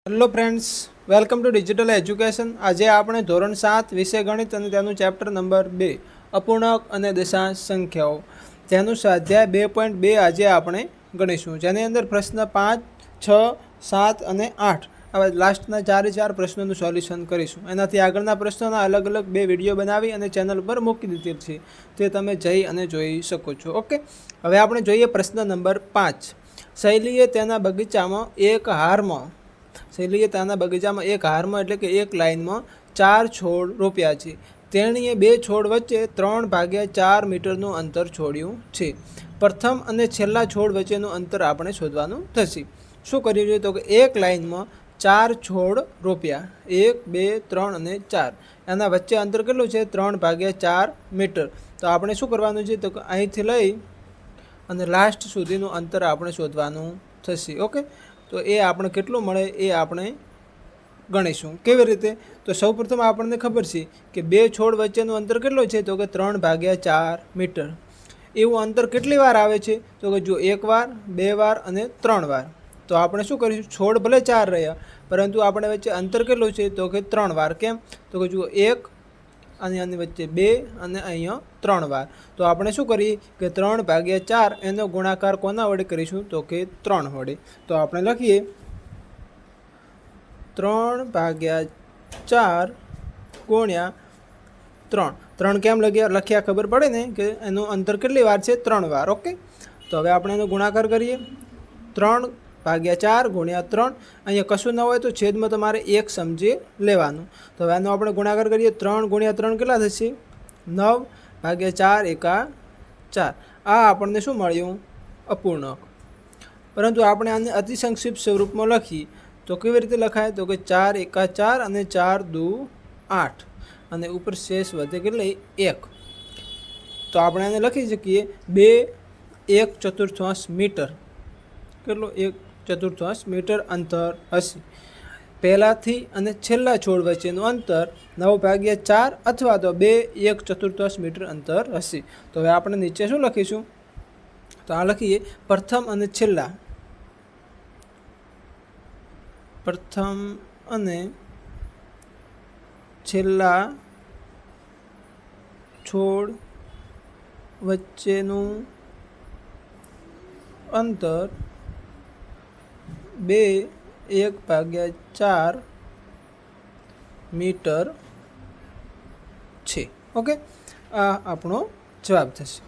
Hello friends, welcome to digital education. આજે આપણે ધોરણ 7 વિષય ગણિત અને તેનું ચેપ્ટર નંબર 2 અપૂર્ણાંક અને દશાંશ સંખ્યાઓ તેનું સ્વાધ્યાય 2.2 આજે આપણે ગણીશું, જેની અંદર પ્રશ્ન 5, 6, 7 અને 8 આવા લાસ્ટના 4 પ્રશ્નોનું સોલ્યુશન કરીશું. એનાથી આગળના પ્રશ્નોના અલગ અલગ 2 વિડીયો બનાવી અને ચેનલ પર મૂકી દીધેલ છે, તે તમે જઈ અને જોઈ શકો છો. ઓકે, હવે આપણે જોઈએ પ્રશ્ન નંબર 5. શૈલીએ તેના બગીચામાં એક હારમાં એક હારમાં એટલે કે એક લાઇનમાં 4 છોડ રોપ્યા છે. તેણીએ 2 છોડ વચ્ચે 3/4 મીટરનું અંતર છોડ્યું છે. પ્રથમ અને છેલ્લા છોડ વચ્ચેનું અંતર આપણે શોધવાનું થશે. શું કર્યું છે? તો કે એક લાઇનમાં 4 છોડ રોપ્યા, 1, 2, 3 અને 4. એના વચ્ચે અંતર કેટલું છે? 3/4 મીટર. તો આપણે શું કરવાનું છે? તો કે અહીંથી લઈ અને લાસ્ટ સુધીનું અંતર આપણે શોધવાનું થશે. ઓકે, તો એ આપણે કેટલું મળે એ આપણે ગણીશું. કેવી રીતે? તો સૌપ્રથમ આપણને ખબર છે કે 2 છોડ વચ્ચેનું અંતર કેટલું છે? તો કે 3/4 મીટર. એવું અંતર કેટલી વાર આવે છે? તો કે જો 1 વાર, 2 વાર અને 3 વાર. તો આપણે શું કરીશું? છોડ ભલે 4 રહ્યા, પરંતુ આપણે વચ્ચે અંતર કેટલું છે? તો કે 3 વાર. કેમ? તો કે જુઓ 1 અને આની વચ્ચે 2 અને અહીંયા 3 વાર. તો આપણે શું કરીએ કે 3/4 એનો ગુણાકાર કોના વડે કરીશું? તો કે 3 વડે. તો આપણે લખીએ 3/4 ગુણ્યા 3. 3 કેમ લખ્યા ખબર પડે ને કે એનું અંતર કેટલી વાર છે? 3 વાર. ઓકે, તો હવે આપણે એનો ગુણાકાર કરીએ. 3/4 ગુણ્યા 3. અહીંયા કશું ન હોય તો છેદમાં તમારે 1 સમજી લેવાનું. તો હવે એનો આપણે ગુણાકાર કરીએ. 3 ગુણ્યા 3 કેટલા થશે? 9/4 એકા 4. આ આપણને શું મળ્યું? અપૂર્ણાંક. પરંતુ આપણે આને અતિ સંક્ષિપ્ત સ્વરૂપમાં લખીએ તો કેવી રીતે લખાય? તો કે 4 એકા 4 અને 4 દુ 8 અને ઉપર શેષ વધે કેટલી? 1. તો આપણે આને લખી શકીએ 2 મીટર. કેટલો? 1/4 મીટર અંતર હશે. પહેલાંથી અને છેલ્લા છોડ વચ્ચેનું અંતર 9/4 અથવા તો 2 મીટર અંતર હશે. તો હવે આપણે નીચે શું લખીશું? તો આ લખીએ પ્રથમ અને છેલ્લા છોડ વચ્ચેનું અંતર 1/4 મીટર છે. ઓકે, આ આપણો જવાબ થશે.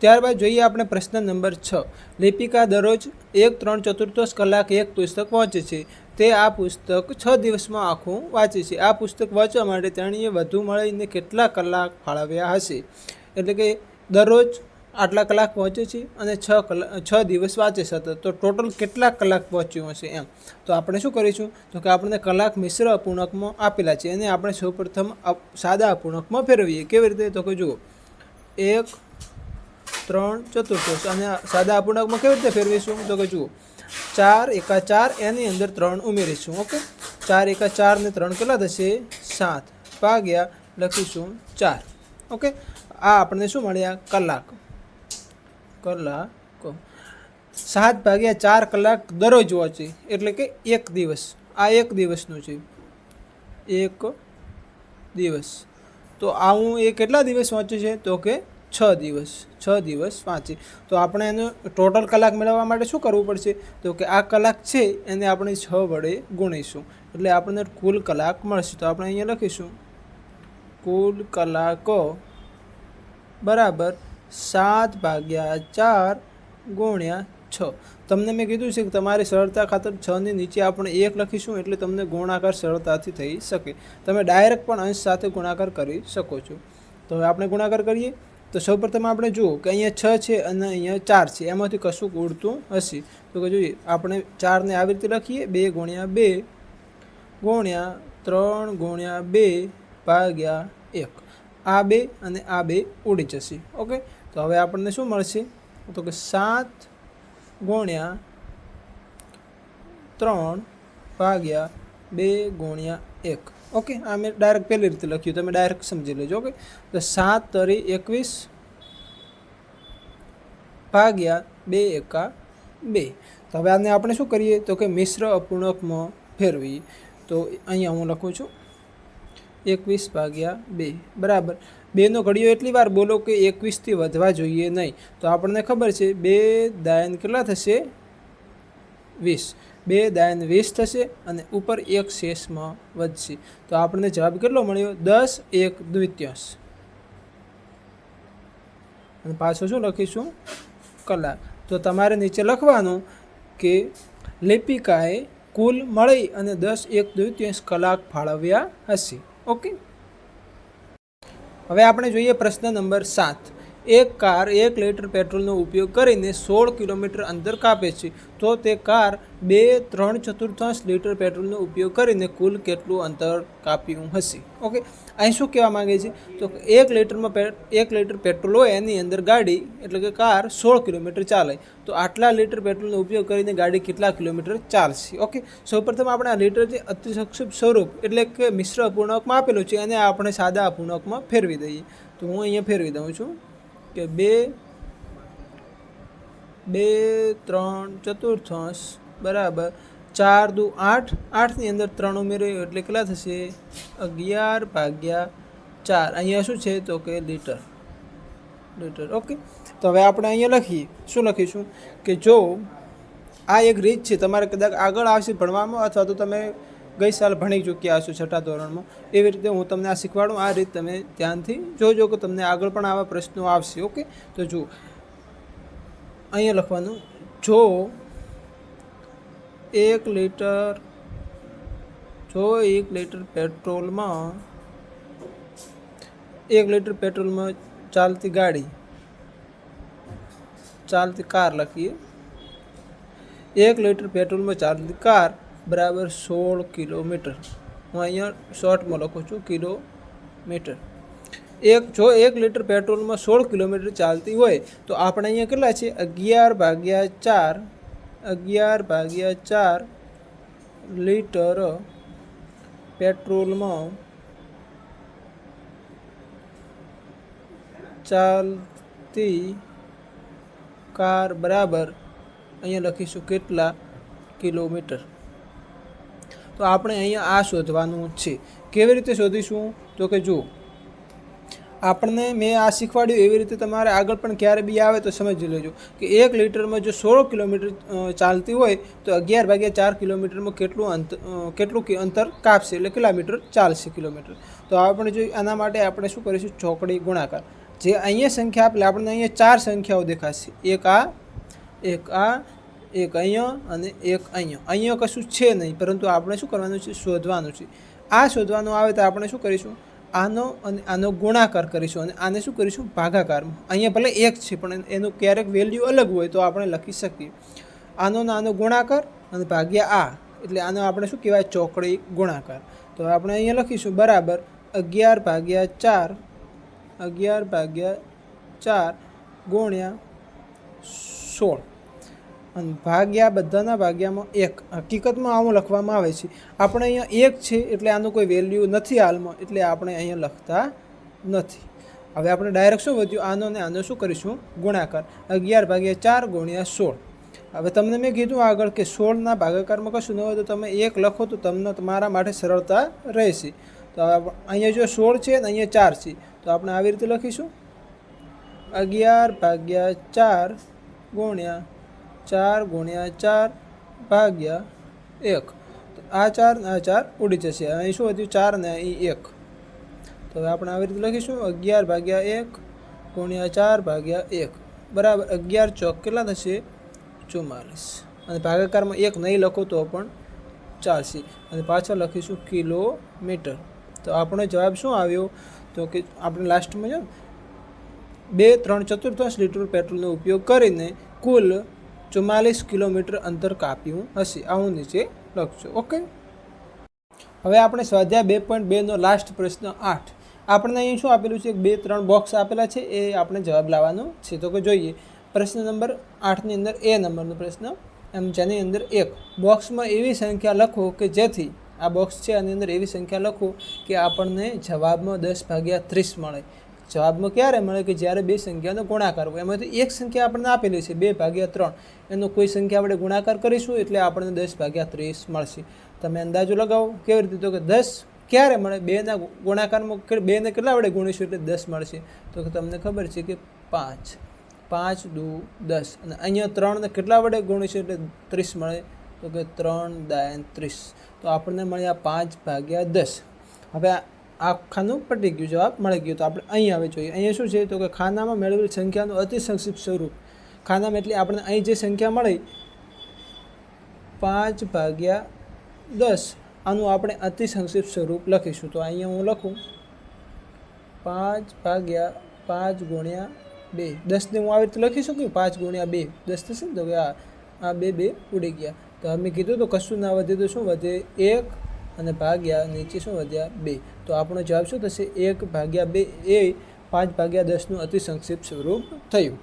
ત્યારબાદ જોઈએ આપણે પ્રશ્ન નંબર 6. લિપિકા દરરોજ 1/3 કલાક એક પુસ્તક વાંચે છે. તે આ પુસ્તક 6 દિવસમાં આખું વાંચે છે. આ પુસ્તક વાંચવા માટે તેણીએ વધુ મળીને કેટલા કલાક ફાળવ્યા હશે? એટલે કે દરરોજ આટલા કલાક વાંચે છે અને 6 દિવસ વાંચે સતત, તો ટોટલ કેટલા કલાક વાંચ્યું હશે એમ. તો આપણે શું કરીશું? તો કે આપણને કલાક મિશ્ર અપૂર્ણાંકમાં આપેલા છે, એને આપણે સૌપ્રથમ સાદા અપૂર્ણાંકમાં ફેરવીએ. કેવી રીતે? તો કે જુઓ 1/3 અને સાદા અપૂર્ણાંકમાં કેવી રીતે ફેરવીશું? તો કે જુઓ 4 એકા 4 એની અંદર 3 ઉમેરીશું. ઓકે, 4 એકા 4 ને 3 કેટલા થશે? 7 ભાગ્યા લખીશું 4. ઓકે, આ આપણને શું મળ્યા? કલાકો. 7/4 કલાક દરરોજ વાંચે એટલે કે 1 દિવસ. આ 1 દિવસનું છે, 1 દિવસ. તો આવું એ કેટલા દિવસ વાંચે છે? તો કે 6 દિવસ વાંચે. તો આપણે એનો ટોટલ કલાક મેળવવા માટે શું કરવું પડશે? તો કે આ કલાક છે એને આપણે 6 વડે ગુણીશું, એટલે આપણને કુલ કલાક મળશે. તો આપણે અહીંયા લખીશું કુલ કલાકો બરાબર 7/4 ગુણ્યા 6. તમને મેં કીધું છે કે તમારી સરળતા ખાતર 6ની નીચે આપણે 1 લખીશું, એટલે તમને ગુણાકાર સરળતાથી થઈ શકે. તમે ડાયરેક્ટ પણ અંશ સાથે ગુણાકાર કરી શકો છો. તો હવે આપણે ગુણાકાર કરીએ. તો સૌપ્રથમ આપણે જુઓ કે અહીંયા 6 છે અને અહીંયા 4 છે, એમાંથી કશું ઉડતું હશે. તો કે જોઈએ આપણે 4ને આવી રીતે લખીએ 2 ગુણ્યા 2 ગુણ્યા 3 ગુણ્યા 2 ભાગ્યા 1. આ 2 અને આ 2 ઉડી જશે. ઓકે, તો હવે આપણને શું મળશે? તો કે 7 ગુણ્યા 3 ભાગ્યા 2 ગુણ્યા 1. ઓકે, આ મેં ડાયરેક્ટ પહેલી રીતે લખ્યું, તમે ડાયરેક્ટ સમજી લેજો. ઓકે, તો 7 તરી 21 ભાગ્યા 2 એકા 2। તો હવે આને આપણે શું કરીએ તો કે મિશ્ર અપૂર્ણાંકમાં ફેરવીએ। તો અહીંયા હું લખું છું 21/2 બરાબર 2નો ઘડિયો એટલી વાર બોલો કે 21થી વધવા જોઈએ નહીં। તો આપણને ખબર છે 2 દાયન કેટલા થશે 20, 2 દાયન 20 થશે અને ઉપર 1 શેષમાં વધશે। તો આપણને જવાબ કેટલો મળ્યો 10/1/2 અને પાછો શું લખીશું કલાક। તો તમારે નીચે લખવાનું કે લેપિકાએ કુલ મળી અને 10/1/2 કલાક ફાળવ્યા હશે। ઓકે, હવે આપણે જોઈએ પ્રશ્ન નંબર 7। એક કાર 1 લીટર પેટ્રોલનો ઉપયોગ કરીને 16 કિલોમીટર અંતર કાપે છે, તો તે કાર 2 3/4 લીટર પેટ્રોલનો ઉપયોગ કરીને કુલ કેટલું અંતર કાપ્યું હશે। ઓકે, અહીં શું કહેવા માંગે છે તો 1 લીટર પેટ્રોલ હોય એની અંદર ગાડી એટલે કે કાર 16 કિલોમીટર ચાલે, તો આટલા લીટર પેટ્રોલનો ઉપયોગ કરીને ગાડી કેટલા કિલોમીટર ચાલશે। ઓકે, સૌપ્રથમ આપણે આ લીટર જે અતિ સંક્ષિપ્ત સ્વરૂપ એટલે કે મિશ્ર અપૂર્ણાંકમાં આપેલું છે અને આપણે સાદા અપૂર્ણાંકમાં ફેરવી દઈએ। તો હું અહીંયા ફેરવી દઉં છું કે 2 3/4 બરાબર 4 દુ 8, 8ની અંદર 3 ઉમેર્યો એટલે કેટલા થશે 11/4। અહીંયા શું છે તો કે લીટર। ઓકે, તો હવે આપણે અહીંયા લખીએ શું લખીશું કે જો આ એક રીત છે, તમારે કદાચ આગળ આવશે ભણવામાં અથવા તો તમે ગઈ સાલ ભણી ચૂક્યા હશો 6ઠા ધોરણમાં, એવી રીતે હું તમને આ શીખવાડું। આ રીત તમે ધ્યાનથી જોજો કે તમને આગળ પણ આવા પ્રશ્નો આવશે। ઓકે, તો જો અહીંયા લખવાનું જો 1 લીટર પેટ્રોલમાં ચાલતી કાર લખીએ। 1 લીટર પેટ્રોલમાં ચાલતી કાર બરાબર 16 કિલોમીટર। હું અહીંયા શોર્ટમાં લખું છું કિલોમીટર। જો 1 લીટર પેટ્રોલમાં 16 કિલોમીટર ચાલતી હોય તો આપણે અહીંયા કેટલા છે 11/4 લીટર પેટ્રોલમાં ચાલતી કાર બરાબર અહીંયા લખીશું કેટલા કિલોમીટર। તો આપણે અહીંયા આ શોધવાનું છે। કેવી રીતે શોધીશું તો કે જો આપણને મેં આ શીખવાડ્યું એવી રીતે તમારે આગળ પણ ક્યારે બી આવે તો સમજી લેજો કે 1 લીટરમાં જો 16 કિલોમીટર ચાલતી હોય તો 11/4 કિલોમીટરમાં કેટલું અંતર કાપશે એટલે કેટલા મીટર ચાલશે કિલોમીટર। તો આપણે જો આના માટે આપણે શું કરીશું ચોકડી ગુણાકાર। જે અહીંયા સંખ્યા આપેલી આપણને અહીંયા 4 સંખ્યાઓ દેખાશે, એક આ એક અહીંયા અને એક અહીંયા। અહીંયા કશું છે નહીં, પરંતુ આપણે શું કરવાનું છે શોધવાનું છે। આ શોધવાનું આવે તો આપણે શું કરીશું આનો અને આનો ગુણાકાર કરીશું અને આને શું કરીશું ભાગાકારમાં। અહીંયા ભલે 1 છે પણ એનું ક્યારેક વેલ્યુ અલગ હોય તો આપણે લખી શકીએ આનો ગુણાકાર અને ભાગ્યા આ, એટલે આનો આપણે શું કહેવાય ચોકડી ગુણાકાર। તો આપણે અહીંયા લખીશું બરાબર 11/4 ગુણ્યા 16 અને ભાગ્યા બધાના ભાગ્યામાં 1। હકીકતમાં આવું લખવામાં આવે છે, આપણે અહીંયા 1 છે એટલે આનું કોઈ વેલ્યુ નથી હાલમાં, એટલે આપણે અહીંયા લખતા નથી। હવે આપણે ડાયરેક્ટ શું વધ્યું આનો ને આનો શું કરીશું ગુણાકાર 11/4 ગુણ્યા 16। હવે તમને મેં કીધું આગળ કે 16ના ભાગાકારમાં કશું ન હોય તો તમે 1 લખો તો તમને તમારા માટે સરળતા રહેશે। તો અહીંયા જો 16 છે ને અહીંયા 4 છે તો આપણે આવી રીતે લખીશું 11/4 ગુણ્યા 4 ભાગ્યા 1। તો આ 4 ઉડી જશે, અહીં શું વધ્યું 4 ને અહીં 1। તો હવે આપણે આવી રીતે લખીશું 11/1 ગુણ્યા 4/1 બરાબર 11 ચોક કેટલા થશે 44 અને ભાગાકારમાં 1 નહીં લખો તો પણ ચાલશે અને પાછળ લખીશું કિલોમીટર। તો આપણો જવાબ શું આવ્યો તો કે આપણે લાસ્ટમાં જો 2 3/4 લીટર પેટ્રોલનો ઉપયોગ કરીને કુલ 44 કિલોમીટર અંતર કાપ્યું હશે। આવું નીચે લખજો। ઓકે, હવે આપણે સ્વાધ્યાય 2.2નો લાસ્ટ પ્રશ્ન 8। આપણને અહીં શું આપેલું છે 2 3 બોક્સ આપેલા છે, એ આપણે જવાબ લાવવાનો છે। તો કે જોઈએ પ્રશ્ન નંબર 8ની અંદર એ નંબરનો પ્રશ્ન જેની અંદર 1 બોક્સમાં એવી સંખ્યા લખો કે જેથી આ બોક્સ છે આની અંદર એવી સંખ્યા લખો કે આપણને જવાબમાં 10/30 મળે। જવાબમાં ક્યારે મળે કે જ્યારે બે સંખ્યાનો ગુણાકાર હોય. એમાંથી એક સંખ્યા આપણને આપેલી છે 2/3, એનો કોઈ સંખ્યા આપણે ગુણાકાર કરીશું એટલે આપણને 10/30 મળશે. તમે અંદાજો લગાવો કેવી રીતે, તો કે 10 ક્યારે મળે, 2ના ગુણાકારમાં 2ને કેટલા વડે ગુણીશું એટલે 10 મળશે. તો કે તમને ખબર છે કે 5 5 દુ 10, અને અહીંયા 3ને કેટલા વડે ગુણીશું એટલે 30 મળે. તો કે 3 દાન 30, તો આપણને મળ્યા 5/10. હવે આખાનું પટી ગયું, જવાબ મળી ગયો. તો આપણે અહીં આવે જોઈએ. અહીંયા શું છે, તો કે ખાનામાં મેળવેલ સંખ્યાનું અતિ સંક્ષિપ્ત સ્વરૂપ. ખાનામાં એટલે આપણને અહીં જે સંખ્યા મળી 5/10, આનું આપણે અતિ સંક્ષિપ્ત સ્વરૂપ લખીશું. તો અહીંયા હું લખું 5/5 ગુણ્યા 2. 10ને હું આવી રીતે લખી શકું 5 ગુણ્યા 2 10 થશે ને. તો કે આ 2 ઉડી ગયા. તો અમે કીધું તો કશું ના વધે તો શું વધે 1, અને ભાગ્યા નીચે શું વધ્યા 2. તો આપણો જવાબ શું થશે 1/2 એ 5/10નું અતિ સંક્ષિપ્ત સ્વરૂપ થયું.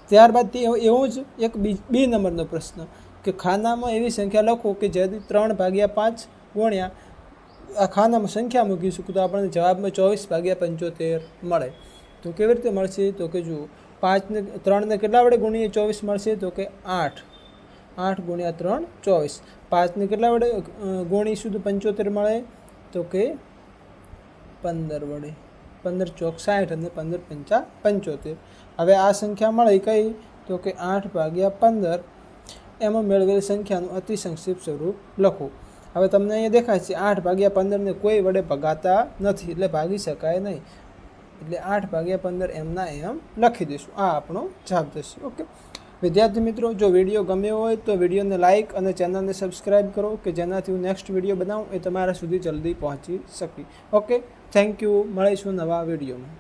ત્યારબાદ એવું જ એક 2 નંબરનો પ્રશ્ન કે ખાનામાં એવી સંખ્યા લખો કે જેથી 3/5 ગુણ્યા આ ખાનામાં સંખ્યા મૂકીશું તો આપણને જવાબમાં 24/75 મળે. તો કેવી રીતે મળશે, તો કે જુઓ 3ને કેટલા વડે ગુણીએ 24 મળશે, તો કે 8 ગુણ્યા 3 24. 5ને કેટલા વડે ગુણીશું તો 75 મળે, તો કે 15 વડે. 15 ચોક 60 અને 15 પંચા 75. હવે આ સંખ્યા મળે કઈ, તો કે 8/15. એમાં મેળવેલ સંખ્યાનું અતિ સંક્ષિપ્ત સ્વરૂપ લખો. હવે તમને અહીંયા દેખાય છે 8/15ને કોઈ વડે ભગાતા નથી એટલે ભાગી શકાય નહીં, એટલે 8/15 એમના એમ લખી દઈશું. આ આપણો જવાબ થશે. ઓકે વિદ્યાર્થી મિત્રો, જો વિડીયો ગમ્યો હોય તો વિડીયોને લાઇક અને ચેનલને સબસ્ક્રાઈબ કરો કે જેનાથી હું નેક્સ્ટ વિડીયો બનાવું એ તમારા સુધી જલ્દી પહોંચી શકે. Okay, thank you. મળીશું નવા વિડીયોમાં.